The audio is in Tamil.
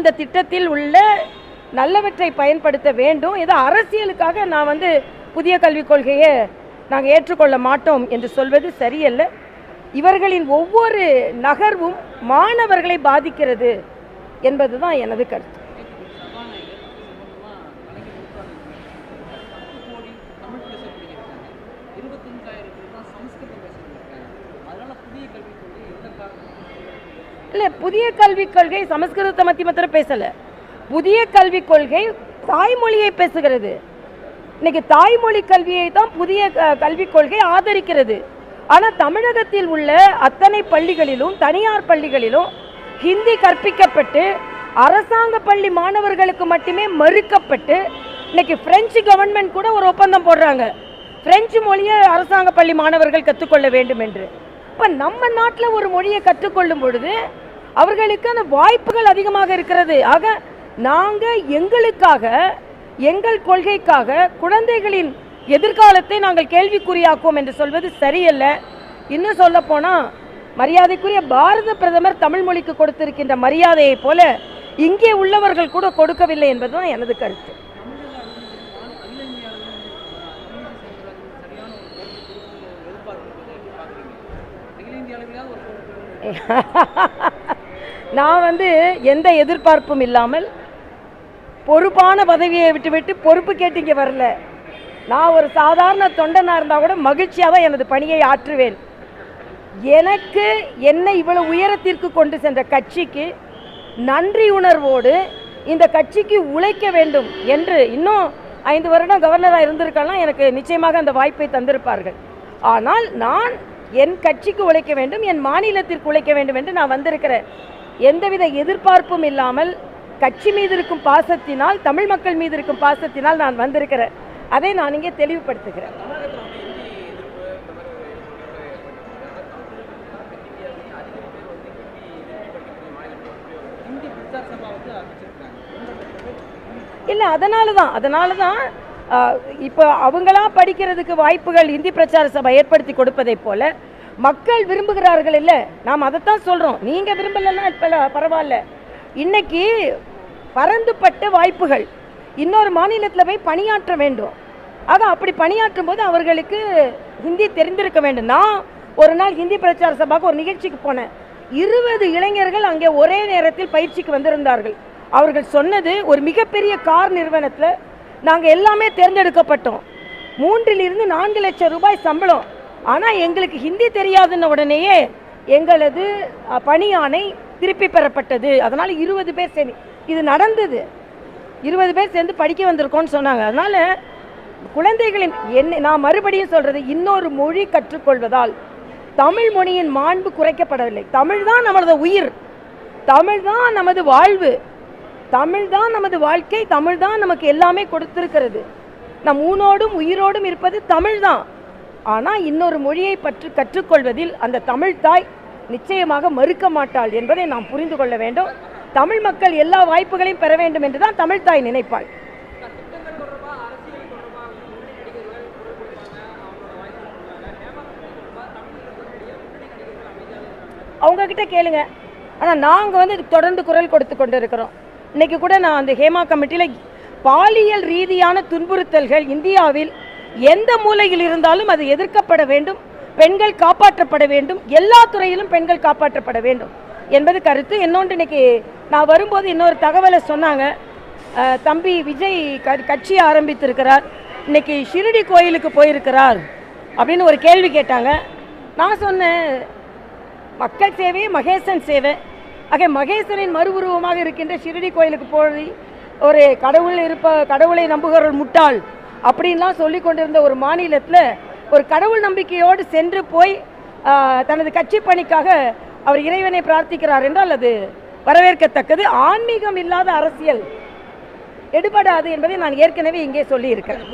அந்த திட்டத்தில் உள்ள நல்லவற்றை பயன்படுத்த வேண்டும். ஏதோ அரசியலுக்காக நான் புதிய கல்விக் கொள்கையை நாங்கள் ஏற்றுக்கொள்ள மாட்டோம் என்று சொல்வது சரியல்ல. இவர்களின் ஒவ்வொரு நகர்வும் மாணவர்களை பாதிக்கிறது என்பதுதான் எனது கருத்து. இல்லை, புதிய கல்விக் கொள்கை சமஸ்கிருதத்தை மாத்திரம் பேசலை. புதிய கல்விக் கொள்கை தாய்மொழியை பேசுகிறது. இன்னைக்கு தாய்மொழி கல்வியை தான் புதிய கல்விக் கொள்கை ஆதரிக்கிறது. ஆனால் தமிழகத்தில் உள்ள அத்தனை பள்ளிகளிலும் தனியார் பள்ளிகளிலும் ஹிந்தி கற்பிக்கப்பட்டு அரசாங்க பள்ளி மாணவர்களுக்கு மட்டுமே மறுக்கப்பட்டு இன்னைக்கு பிரெஞ்சு கவர்மெண்ட் கூட ஒரு ஒப்பந்தம் போடுறாங்க, பிரெஞ்சு மொழியை அரசாங்க பள்ளி மாணவர்கள் கற்றுக்கொள்ள வேண்டும் என்று. இப்போ நம்ம நாட்டில் ஒரு மொழியை கற்றுக்கொள்ளும் பொழுது அவர்களுக்கான வாய்ப்புகள் அதிகமாக இருக்கிறது. ஆக நாங்கள் எங்களுக்காக எங்கள் கொள்கைக்காக குழந்தைகளின் எதிர்காலத்தை நாங்கள் கேள்விக்குறியாக்குவோம் என்று சொல்வது சரியல்ல. இன்னும் சொல்ல போனால் மரியாதைக்குரிய பாரத பிரதமர் தமிழ் மொழிக்கு கொடுத்திருக்கின்ற மரியாதையை போல இங்கே உள்ளவர்கள் கூட கொடுக்கவில்லை என்பதுதான் எனது கருத்து. நான் எந்த எதிர்பார்ப்பும் இல்லாமல் பொறுப்பான பதவியை விட்டுவிட்டு பொறுப்பு கேட்டீங்க வரல. நான் ஒரு சாதாரண தொண்டனாக இருந்தால் கூட மகிழ்ச்சியாக தான் எனது பணியை ஆற்றுவேன். எனக்கு என்னை இவ்வளவு உயரத்திற்கு கொண்டு சென்ற கட்சிக்கு நன்றி உணர்வோடு இந்த கட்சிக்கு உழைக்க வேண்டும் என்று இன்னும் 5 வருடம் கவர்னராக இருந்திருக்கலாம், எனக்கு நிச்சயமாக அந்த வாய்ப்பை தந்திருப்பார்கள். ஆனால் நான் என் கட்சிக்கு உழைக்க வேண்டும், என் மாநிலத்திற்கு உழைக்க வேண்டும் என்று நான் வந்திருக்கிறேன். எந்தவித எதிர்பார்ப்பும் இல்லாமல் கட்சி மீது இருக்கும் பாசத்தினால், தமிழ் மக்கள் மீது இருக்கும் பாசத்தினால் நான் வந்திருக்கிறேன். அதை நான் இங்கே தெளிவுபடுத்துகிறேன். இல்லை, அதனால தான் இப்போ அவங்களா படிக்கிறதுக்கு வாய்ப்புகள் இந்தி பிரச்சார சபை ஏற்படுத்தி கொடுப்பதை போல மக்கள் விரும்புகிறார்கள். இல்லை, நாம் அதைத்தான் சொல்கிறோம். நீங்கள் விரும்பலைன்னா இப்போ பரவாயில்ல. இன்னைக்கு பரந்துபட்ட வாய்ப்புகள், இன்னொரு மாநிலத்தில் போய் பணியாற்ற வேண்டும். ஆக அப்படி பணியாற்றும் போது அவர்களுக்கு ஹிந்தி தெரிந்திருக்க வேண்டும். நான் ஒரு நாள் ஹிந்தி பிரச்சார சபாவுக்கு ஒரு நிகழ்ச்சிக்கு போனேன். 20 இளைஞர்கள் அங்கே ஒரே நேரத்தில் பயிற்சிக்கு வந்திருந்தார்கள். அவர்கள் சொன்னது, ஒரு மிகப்பெரிய கார் நிறுவனத்தில் நாங்கள் எல்லாமே தேர்ந்தெடுக்கப்பட்டோம், 3 to 4 லட்சம் ரூபாய் சம்பளம். ஆனால் எங்களுக்கு ஹிந்தி தெரியாதுன்ன உடனேயே எங்களது பணியாணை திருப்பி பெறப்பட்டது. அதனால் 20 பேர் சேர்ந்து இது நடந்தது. 20 பேர் சேர்ந்து படிக்க வந்திருக்கோன்னு சொன்னாங்க. அதனால் குழந்தைகளின் நான் மறுபடியும் சொல்கிறது, இன்னொரு மொழி கற்றுக்கொள்வதால் தமிழ் மொழியின் மாண்பு குறைக்கப்படவில்லை. தமிழ் தான் நமது உயிர், தமிழ் தான் நமது வாழ்வு, தமிழ் தான் நமது வாழ்க்கை, தமிழ் தான் நமக்கு எல்லாமே கொடுத்திருக்கிறது. நம் ஊனோடும் உயிரோடும் இருப்பது தமிழ் தான். ஆனால் இன்னொரு மொழியை பற்றி கற்றுக்கொள்வதில் அந்த தமிழ் தாய் நிச்சயமாக மறுக்க மாட்டாள் என்பதை நாம் புரிந்து கொள்ள வேண்டும். தமிழ் மக்கள் எல்லா வாய்ப்புகளையும் பெற வேண்டும் என்று தான் தமிழ் தாய் நினைப்பாள். அவங்க கிட்ட கேளுங்க. ஆனால் நாங்கள் தொடர்ந்து குரல் கொடுத்து கொண்டு இருக்கிறோம். இன்னைக்கு கூட நான் அந்த ஹேமா கமிட்டியில் பாலியல் ரீதியான துன்புறுத்தல்கள் இந்தியாவில் எந்த மூலையில் இருந்தாலும் அது எதிர்க்கப்பட வேண்டும், பெண்கள் காப்பாற்றப்பட வேண்டும், எல்லா துறையிலும் பெண்கள் காப்பாற்றப்பட வேண்டும் என்பது கருத்து. இன்னொன்று, இன்னைக்கு நான் வரும்போது இன்னொரு தகவலை சொன்னாங்க. தம்பி விஜய் கட்சி ஆரம்பித்திருக்கிறார், இன்னைக்கு ஷிரடி கோயிலுக்கு போயிருக்கிறார் அப்படின்னு ஒரு கேள்வி கேட்டாங்க. நான் சொன்னேன், மக்கள் சேவை மகேசன் சேவை. ஆக மகேசனின் மறு உருவமாக இருக்கின்ற ஷிரடி கோயிலுக்கு போய் ஒரு கடவுளை நம்புகிற ஒரு முட்டாள் அப்படின்லாம் சொல்லி கொண்டிருந்த ஒரு மாநிலத்தில் ஒரு கடவுள் நம்பிக்கையோடு சென்று போய் தனது கட்சி பணிக்காக அவர் இறைவனை பிரார்த்திக்கிறார் என்றால் அது வரவேற்கத்தக்கது. ஆன்மீகம் இல்லாத அரசியல் எடுபடாது என்பதை நான் ஏற்கனவே இங்கே சொல்லியிருக்கிறேன்.